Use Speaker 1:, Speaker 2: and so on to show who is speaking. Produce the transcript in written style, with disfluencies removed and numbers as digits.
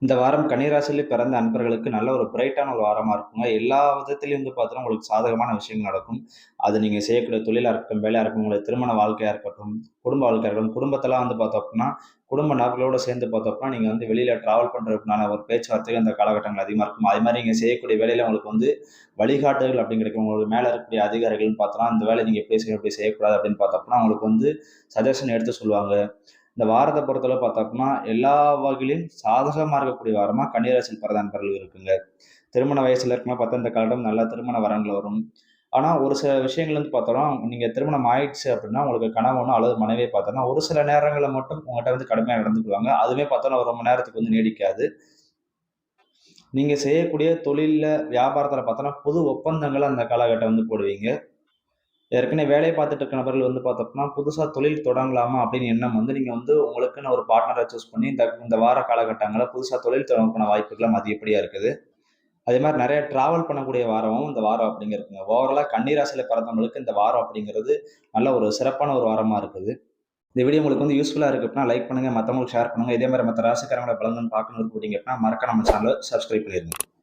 Speaker 1: இந்த வாரம் கன்னிராசியில பிறந்த அன்பர்களுக்கு நல்ல ஒரு பிரைட்டான ஒரு வாரமா இருக்குங்க. எல்லா விதத்திலயும் பார்த்தீங்கன்னா, உங்களுக்கு சாதகமான விஷயங்கள் நடக்கும். அது நீங்க செய்யக்கூடிய தொழிலா இருக்கட்டும், வேலையா இருக்கட்டும், உங்களுடைய திருமண வாழ்க்கையா இருக்கட்டும், குடும்ப வாழ்க்கையா இருக்கட்டும், குடும்பத்தெல்லாம் பார்த்தோம் அப்படின்னா, குடும்ப நபர்களோட சேர்ந்து பார்த்தோம் அப்படின்னா, நீங்க வெளியில டிராவல் பண்றதுக்குண்டான ஒரு பேச்சுவார்த்தைகள் இந்த காலகட்டங்கள் அதிகமா இருக்கும். அது மாரி நீங்க செய்யக்கூடிய வேலையில உங்களுக்கு வழிகாட்டுதல் அப்படின்னு கிடைக்கும். உங்களுக்கு மேல இருக்கக்கூடிய அதிகாரிகள்னு பார்த்தோம்னா, இந்த வேலைய நீங்க இப்படி செய்யணும், இப்படி செய்யக்கூடாது அப்படின்னு பார்த்தோம் அப்படின்னா, உங்களுக்கு சஜஷன் எடுத்து சொல்லுவாங்க. இந்த வாரத்த பொறுத்தளவு பார்த்தோம்னா, எல்லா வகையிலும் சாதகமா இருக்கக்கூடிய வாரமா கன்னிராசியில் பிறந்த நண்பர்களுக்கு இருக்குங்க. திருமண வயசுல இருக்கும்போது பார்த்தா இந்த காலகட்டம் நல்ல திருமண வரன்கள் வரும். ஆனா, ஒரு சில விஷயங்கள் பார்த்தோம்னா, நீங்க திருமணம் ஆயிடுச்சு அப்படின்னா, உங்களுக்கு கணவனோ அல்லது மனைவியோ பார்த்தோம்னா, ஒரு சில நேரங்கள்ல மட்டும் உங்கட்ட கடுமையா நடந்துக்குவாங்க. அதுவுமே பார்த்தோம்னா, ஒரு ரொம்ப நேரத்துக்கு நீடிக்காது. நீங்க செய்யக்கூடிய தொழில்ல, வியாபாரத்துல பார்த்தோம்னா, புது ஒப்பந்தங்கள அந்த காலகட்டம் போடுவீங்க. ஏற்கனவே வேலை பார்த்துட்டு இருக்க நபர்கள் பார்த்தோம்னா, புதுசா தொழில் தொடங்கலாமா அப்படின்னு எண்ணம் நீங்க உங்களுக்குன்னு ஒரு பார்ட்னர சூஸ் பண்ணி, இந்த இந்த வார காலகட்டங்கள்ல புதுசா தொழில் தொடங்கக்கூடிய வாய்ப்புகள் அதிகப்படியா இருக்குது. அதே மாரி நெறைய டிராவல் பண்ணக்கூடிய வாரமும் இந்த வாரம் அப்படிங்கிறதுங்க. ஓவராலா கன்னி ராசியில பிறந்தவங்களுக்கு இந்த வாரம் அப்படிங்கிறது நல்ல ஒரு சிறப்பான ஒரு வாரமா இருக்குது. இந்த வீடியோ உங்களுக்கு யூஸ்ஃபுல்லா இருக்கு அப்படின்னா லைக் பண்ணுங்க, மத்தவங்களுக்கு ஷேர் பண்ணுங்க. இதே மாரி மத்த ராசிக்காரங்களோட பலன்கள் பார்க்கணும்னு விருப்பப்பட்டீங்க அப்படின்னா மறக்காம நம்ம சேனல சப்ஸ்கிரைப் பண்ணிருங்க.